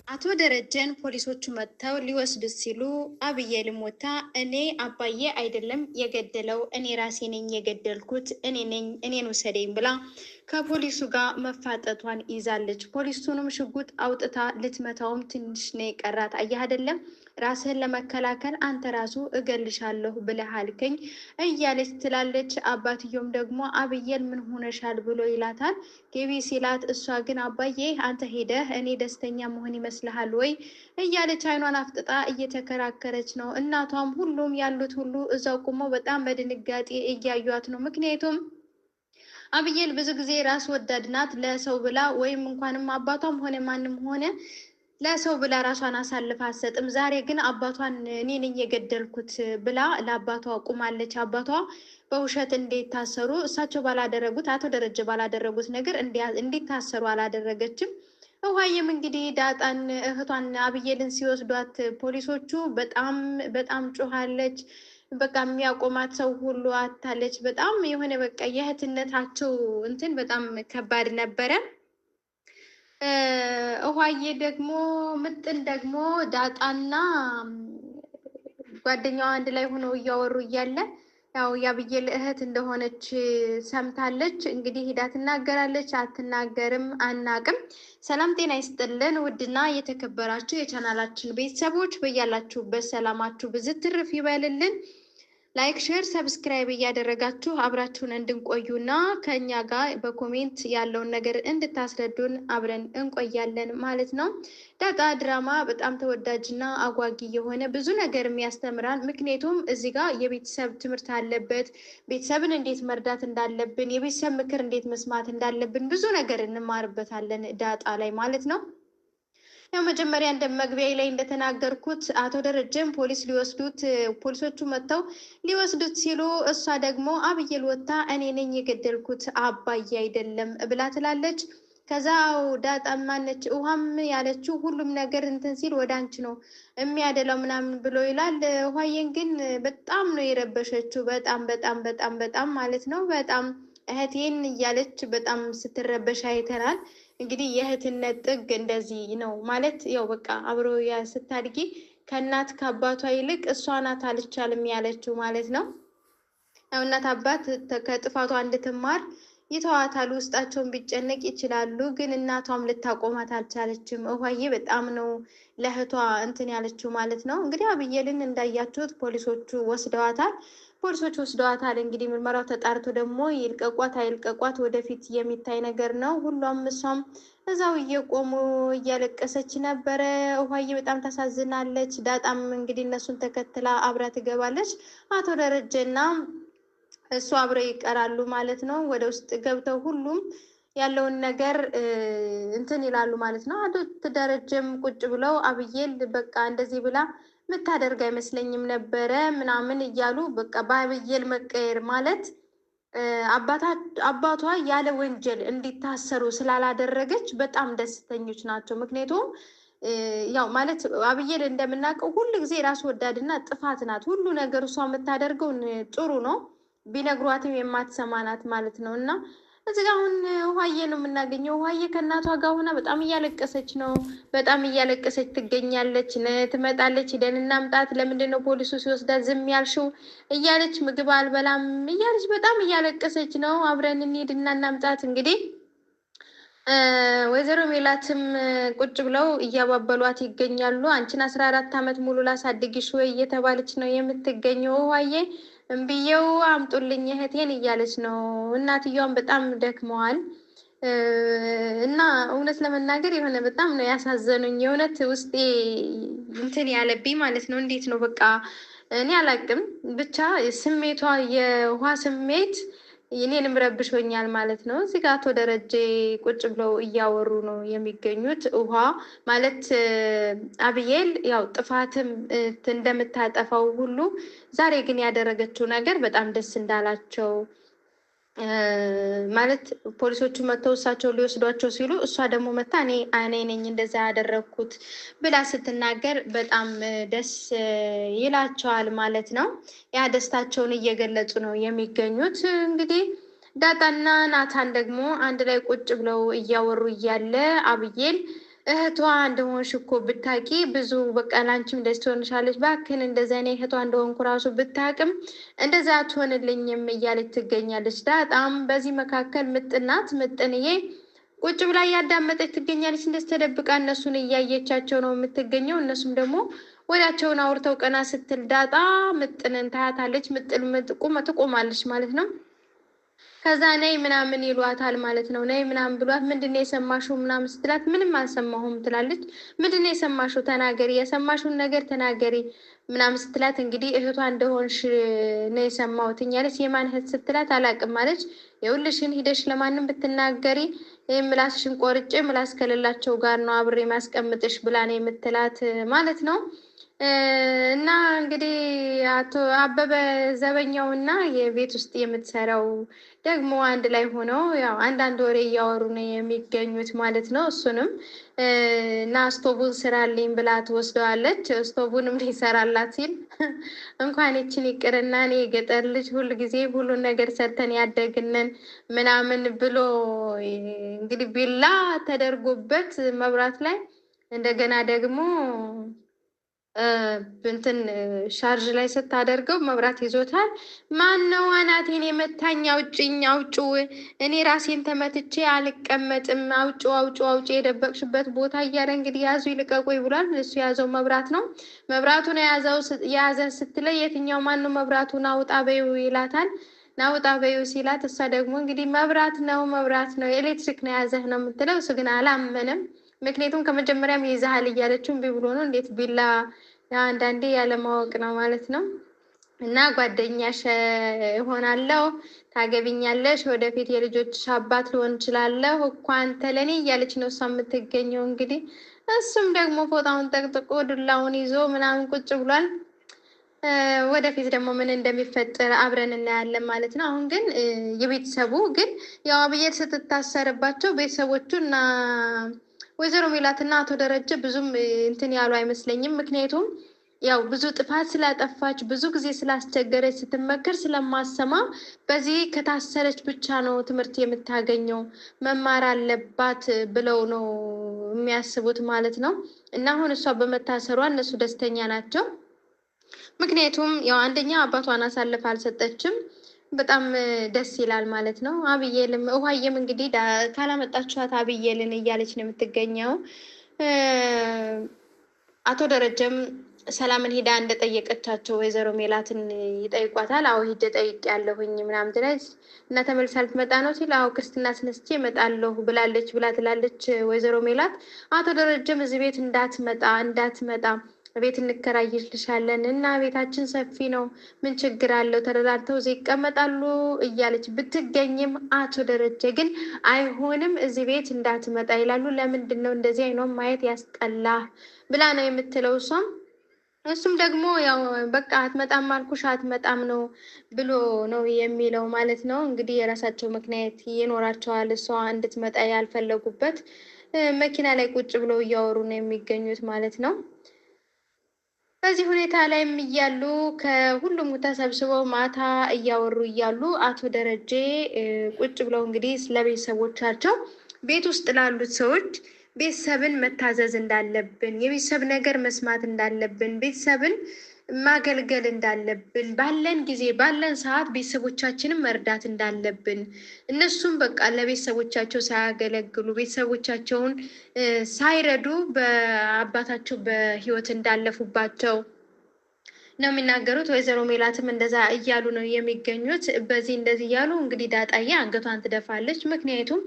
አቶ ደረጀን ፖሊሶቹ መጥተው ሊወስዱት ሲሉ አብዬልም ወታ እኔ አባዬ አይደለም የገደለው እኔ ራሴ ነኝ የገደልኩት እኔን ውሰደኝ ብላ ከፖሊሱ ጋር መፋጠቷን ይዛለች። ፖሊሱንም ሽጉጥ አውጥታ ልትመታውም ትንሽ ነው የቀራት። አየህ አይደለም ራስህን ለመከላከል አንተ ራሱ እገልሻለሁ ብለህ አልከኝ እያለች ትላለች። አባትየውም ደግሞ አብዬል ምን ሆነሻል ብሎ ይላታል። ገቢ ሲላት እሷ ግን አባዬ አንተ ሄደህ እኔ ደስተኛ መሆን ይመስልሃል ወይ እያለች አይኗን አፍጥጣ እየተከራከረች ነው። እናቷም ሁሉም ያሉት ሁሉ እዛው ቁመው በጣም በድንጋጤ እያዩት ነው። ምክንያቱም አብዬል ብዙ ጊዜ ራስ ወዳድ ናት። ለሰው ብላ ወይም እንኳንም አባቷም ሆነ ማንም ሆነ ለሰው ብላ ራሷን አሳልፋ አትሰጥም። ዛሬ ግን አባቷን እኔ ነኝ የገደልኩት ብላ ለአባቷ ቁማለች። አባቷ በውሸት እንዲታሰሩ እሳቸው ባላደረጉት አቶ ደረጀ ባላደረጉት ነገር እንዲታሰሩ አላደረገችም። ውሃዬም እንግዲህ ዳጣን እህቷን አብዬልን ሲወስዷት ፖሊሶቹ በጣም በጣም ጮኻለች። በቃ የሚያቆማት ሰው ሁሉ አታለች። በጣም የሆነ በቃ የእህትነታቸው እንትን በጣም ከባድ ነበረ። ውሃዬ ደግሞ ምጥን ደግሞ ዳጣና ጓደኛዋ አንድ ላይ ሆነው እያወሩ እያለ ያው የአብዬል እህት እንደሆነች ሰምታለች። እንግዲህ ሂዳ ትናገራለች አትናገርም አናቅም። ሰላም ጤና ይስጥልን ውድና የተከበራችሁ የቻናላችን ቤተሰቦች በያላችሁበት ሰላማችሁ ብዝት ትርፍ ይበልልን። ላይክ ሼር ሰብስክራይብ እያደረጋችሁ አብራችሁን እንድንቆዩና ከኛ ጋር በኮሜንት ያለውን ነገር እንድታስረዱን አብረን እንቆያለን ማለት ነው። ዳጣ ድራማ በጣም ተወዳጅና አጓጊ የሆነ ብዙ ነገር የሚያስተምራል። ምክንያቱም እዚህ ጋር የቤተሰብ ትምህርት አለበት። ቤተሰብን እንዴት መርዳት እንዳለብን፣ የቤተሰብ ምክር እንዴት መስማት እንዳለብን ብዙ ነገር እንማርበታለን ዳጣ ላይ ማለት ነው። ያው መጀመሪያ እንደ መግቢያ ላይ እንደተናገርኩት አቶ ደረጀም ፖሊሶቹ መጥተው ሊወስዱት ሲሉ እሷ ደግሞ አብዬል ወታ እኔ ነኝ የገደልኩት አባዬ አይደለም ብላ ትላለች። ከዛው ዳጣ ማነች ውሃም ያለችው ሁሉም ነገር እንትን ሲል ወደ አንቺ ነው የሚያደላው ምናምን ብሎ ይላል። ውሃዬን ግን በጣም ነው የረበሸችው። በጣም በጣም በጣም በጣም ማለት ነው በጣም እህቴን እያለች በጣም ስትረበሽ አይተናል። እንግዲህ የእህትነት ጥግ እንደዚህ ነው ማለት ያው በቃ አብሮ ስታድጊ ከእናት ከአባቷ ይልቅ እሷ ናት አልቻልም ያለችው ማለት ነው። ያው እናት አባት ከጥፋቷ እንድትማር ይተዋታል፣ ውስጣቸውን ቢጨነቅ ይችላሉ። ግን እናቷም ልታቆማት አልቻለችም። ውሃዬ በጣም ነው ለእህቷ እንትን ያለችው ማለት ነው። እንግዲህ አብዬልን እንዳያችሁት ፖሊሶቹ ወስደዋታል። እንግዲህ ምርመራው ተጣርቶ ደግሞ ይልቀቋት አይልቀቋት ወደፊት የሚታይ ነገር ነው። ሁሏም እሷም እዛው እየቆሙ እያለቀሰች ነበረ። ውሃዬ በጣም ታሳዝናለች። ዳጣም እንግዲህ እነሱን ተከትላ አብራ ትገባለች። አቶ ደረጀና እሱ አብረው ይቀራሉ ማለት ነው። ወደ ውስጥ ገብተው ሁሉም ያለውን ነገር እንትን ይላሉ ማለት ነው። አቶ ደረጀም ቁጭ ብለው አብዬል በቃ እንደዚህ ብላ ምታደርግ አይመስለኝም ነበረ ምናምን እያሉ በቃ በአብዬል መቀየር ማለት አባቷ ያለ ወንጀል እንዲታሰሩ ስላላደረገች በጣም ደስተኞች ናቸው። ምክንያቱም ያው ማለት አብዬል እንደምናውቀው ሁሉ ጊዜ ራስ ወዳድና ጥፋት ናት። ሁሉ ነገር እሷ የምታደርገው ጥሩ ነው ቢነግሯትም የማትሰማ ናት ማለት ነው። እና እዚህ ጋ አሁን ውሃዬ ነው የምናገኘው። ውሃዬ ከእናቷ ጋር ሆና በጣም እያለቀሰች ነው። በጣም እያለቀሰች ትገኛለች። ትመጣለች፣ ሂደን እናምጣት፣ ለምንድን ነው ፖሊሱ ሲወስዳት ዝም ያልሽው እያለች ምግብ አልበላም እያለች በጣም እያለቀሰች ነው። አብረን እንሂድና እናምጣት። እንግዲህ ወይዘሮ ሜላትም ቁጭ ብለው እያባበሏት ይገኛሉ። አንቺን 14 ዓመት ሙሉ ላሳድግሽ ወይ እየተባለች ነው የምትገኘው ውሃዬ እምብዬው አምጡልኝ እህቴን እያለች ነው። እናትየዋን በጣም ደክመዋል እና እውነት ለመናገር የሆነ በጣም ነው ያሳዘኑኝ። የእውነት ውስጤ እንትን ያለብኝ ማለት ነው። እንዴት ነው በቃ እኔ አላቅም ብቻ ስሜቷ የውሃ ስሜት እኔንም ረብሾኛል ማለት ነው። እዚህ ጋር አቶ ደረጀ ቁጭ ብለው እያወሩ ነው የሚገኙት። ውሃ ማለት አብዬል ያው ጥፋትም እንደምታጠፋው ሁሉ ዛሬ ግን ያደረገችው ነገር በጣም ደስ እንዳላቸው ማለት ፖሊሶቹ መጥተው እሳቸው ሊወስዷቸው ሲሉ እሷ ደግሞ መታ እኔ ነኝ እንደዛ ያደረግኩት ብላ ስትናገር በጣም ደስ ይላቸዋል ማለት ነው። ያ ደስታቸውን እየገለጹ ነው የሚገኙት። እንግዲህ ዳጣና ናታን ደግሞ አንድ ላይ ቁጭ ብለው እያወሩ እያለ አብዬል እህቷ እንደሆንሽ እኮ ብታቂ ብዙ በቃ ላንቺም ደስ ትሆንሻለች። ባክን እንደዛ እኔ እህቷ እንደሆንኩ ራሱ ብታቅም እንደዛ አትሆንልኝም እያለች ትገኛለች። ዳጣም በዚህ መካከል ምጥናት ምጥንዬ ቁጭ ብላ እያዳመጠች ትገኛለች። እንደዚህ ተደብቃ እነሱን እያየቻቸው ነው የምትገኘው። እነሱም ደግሞ ወዳቸውን አውርተው ቀና ስትል ዳጣ ምጥንን ታያታለች። ምጥን ትቆማለች ማለት ነው። ከዛ ነይ ምናምን ይሏታል ማለት ነው። ነይ ምናምን ብሏት ምንድነው የሰማሽው ምናምን ስትላት ምንም አልሰማሁም ትላለች። ምንድነው የሰማሽው ተናገሪ፣ የሰማሽውን ነገር ተናገሪ ምናምን ስትላት እንግዲህ እህቷ እንደሆንሽ ነው የሰማሁት አለች። የማን እህት ስትላት አላቅም አለች። የሁልሽን ሂደሽ ለማንም ብትናገሪ ምላስሽን ቆርጬ ምላስ ከሌላቸው ጋር ነው አብሬ ማስቀምጥሽ ብላ ነው የምትላት ማለት ነው። እና እንግዲህ አቶ አበበ ዘበኛው እና የቤት ውስጥ የምትሰራው ደግሞ አንድ ላይ ሆነው ያው አንዳንድ ወሬ እያወሩ ነው የሚገኙት ማለት ነው። እሱንም እና ስቶቡን ስራልኝ ብላ ትወስደዋለች። ስቶቡንም ሊሰራላት ሲል እንኳን ይችን ይቅርና እኔ የገጠር ልጅ ሁሉ ጊዜ ሁሉን ነገር ሰርተን ያደግንን ምናምን ብሎ እንግዲህ ቢላ ተደርጎበት መብራት ላይ እንደገና ደግሞ እንትን ሻርጅ ላይ ስታደርገው መብራት ይዞታል። ማን ነው አናቴን የመታኝ? አውጭኝ፣ አውጩ፣ እኔ ራሴን ተመትቼ አልቀመጥም፣ አውጩ፣ አውጩ፣ አውጩ የደበቅሽበት ቦታ እያለ እንግዲህ ያዙ ይልቀቁኝ ብሏል። እሱ የያዘው መብራት ነው። መብራቱን የያዘ ስትለይ የትኛው ማን ነው መብራቱን አውጣ በይው ይላታል። ናውጣ በይው ሲላት እሷ ደግሞ እንግዲህ መብራት ነው ኤሌክትሪክ ነው የያዘህ ነው የምትለው። እሱ ግን አላመንም። ምክንያቱም ከመጀመሪያም ይዛሃል እያለችው እምቢ ብሎ ነው። እንዴት ቢላ አንዳንዴ ያለማወቅ ነው ማለት ነው። እና ጓደኛሽ እሆናለሁ፣ ታገቢኛለሽ፣ ወደፊት የልጆችሽ አባት ልሆን እችላለሁ እኮ አንተ ለእኔ እያለች ነው እሷ የምትገኘው። እንግዲህ እሱም ደግሞ ፎጣውን ጠቅጥቆ ዱላውን ይዞ ምናምን ቁጭ ብሏል። ወደፊት ደግሞ ምን እንደሚፈጠር አብረን እናያለን ማለት ነው። አሁን ግን የቤተሰቡ ግን ያው አብየል ስትታሰርባቸው ቤተሰቦቹ እና ወይዘሮ ሜላትና አቶ ደረጀ ብዙም እንትን ያሉ አይመስለኝም። ምክንያቱም ያው ብዙ ጥፋት ስላጠፋች ብዙ ጊዜ ስላስቸገረች ስትመከር ስለማሰማ በዚህ ከታሰረች ብቻ ነው ትምህርት የምታገኘው መማር አለባት ብለው ነው የሚያስቡት ማለት ነው። እና አሁን እሷ በመታሰሯ እነሱ ደስተኛ ናቸው። ምክንያቱም ያው አንደኛ አባቷን አሳልፋ አልሰጠችም። በጣም ደስ ይላል ማለት ነው። አብዬልም ውሃዬም እንግዲህ ካላመጣችኋት አብዬልን እያለች ነው የምትገኘው። አቶ ደረጀም ሰላምን ሄዳ እንደጠየቀቻቸው ወይዘሮ ሜላትን ይጠይቋታል። አዎ ሂጄ ጠይቄያለሁኝ ምናምን ትላለች። እና ተመልሳ ልትመጣ ነው ሲል አዎ ክርስትና አስነስቼ እመጣለሁ ብላለች ብላ ትላለች ወይዘሮ ሜላት። አቶ ደረጀም እዚህ ቤት እንዳትመጣ ቤት እንከራይልሻለን እና ቤታችን ሰፊ ነው፣ ምን ችግር አለው፣ ተረዳድተው እዚህ ይቀመጣሉ እያለች ብትገኝም አቶ ደረጀ ግን አይሆንም እዚህ ቤት እንዳትመጣ ይላሉ። ለምንድን ነው እንደዚህ አይኗን ማየት ያስጠላ ብላ ነው የምትለው እሱም ደግሞ ያው በቃ አትመጣም አልኩሽ አትመጣም ነው ብሎ ነው የሚለው ማለት ነው። እንግዲህ የራሳቸው ምክንያት ይኖራቸዋል። እሷ እንድትመጣ ያልፈለጉበት መኪና ላይ ቁጭ ብለው እያወሩ ነው የሚገኙት ማለት ነው። በዚህ ሁኔታ ላይም እያሉ ከሁሉም ተሰብስበው ማታ እያወሩ እያሉ አቶ ደረጀ ቁጭ ብለው እንግዲህ ስለ ቤተሰቦቻቸው ቤት ውስጥ ላሉት ሰዎች ቤተሰብን መታዘዝ እንዳለብን፣ የቤተሰብ ነገር መስማት እንዳለብን፣ ቤተሰብን ማገልገል እንዳለብን፣ ባለን ጊዜ ባለን ሰዓት ቤተሰቦቻችንን መርዳት እንዳለብን፣ እነሱም በቃ ለቤተሰቦቻቸው ሳያገለግሉ ቤተሰቦቻቸውን ሳይረዱ በአባታቸው በህይወት እንዳለፉባቸው ነው የሚናገሩት። ወይዘሮ ሜላትም እንደዛ እያሉ ነው የሚገኙት። በዚህ እንደዚህ እያሉ እንግዲህ ዳጣዬ አንገቷን ትደፋለች። ምክንያቱም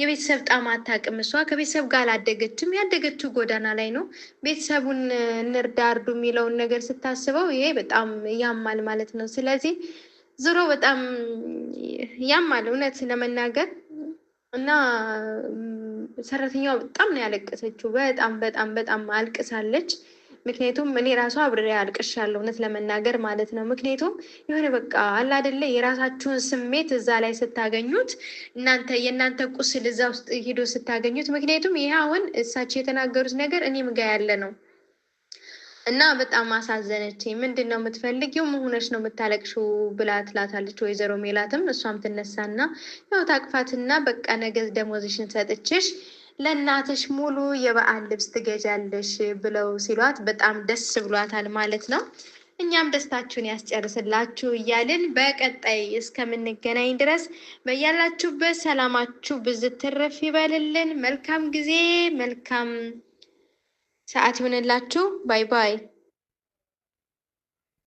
የቤተሰብ ጣም አታውቅም። እሷ ከቤተሰብ ጋር አላደገችም። ያደገችው ጎዳና ላይ ነው። ቤተሰቡን እንርዳ እርዱ የሚለውን ነገር ስታስበው ይሄ በጣም ያማል ማለት ነው። ስለዚህ ዞሮ በጣም ያማል እውነት ለመናገር እና ሰራተኛዋ በጣም ነው ያለቀሰችው። በጣም በጣም በጣም አልቅሳለች። ምክንያቱም እኔ ራሷ አብሬ አልቅሻለሁ እውነት ለመናገር ማለት ነው። ምክንያቱም የሆነ በቃ አለ አይደለ የራሳችሁን ስሜት እዛ ላይ ስታገኙት የእናንተ ቁስል እዛ ውስጥ ሂዶ ስታገኙት፣ ምክንያቱም ይሄ አሁን እሳቸው የተናገሩት ነገር እኔም ጋ ያለ ነው እና በጣም አሳዘነች። ምንድን ነው የምትፈልጊው? መሆነች ነው የምታለቅሽው ብላ ትላታለች ወይዘሮ ሜላትም። እሷም ትነሳና ያው ታቅፋትና በቃ ነገ ደሞዝሽን ሰጥችሽ ለእናትሽ ሙሉ የበዓል ልብስ ትገዣለሽ ብለው ሲሏት በጣም ደስ ብሏታል ማለት ነው። እኛም ደስታችሁን ያስጨርስላችሁ እያልን በቀጣይ እስከምንገናኝ ድረስ በያላችሁበት ሰላማችሁ ብዝት ትርፍ ይበልልን። መልካም ጊዜ፣ መልካም ሰዓት ይሆንላችሁ። ባይ ባይ።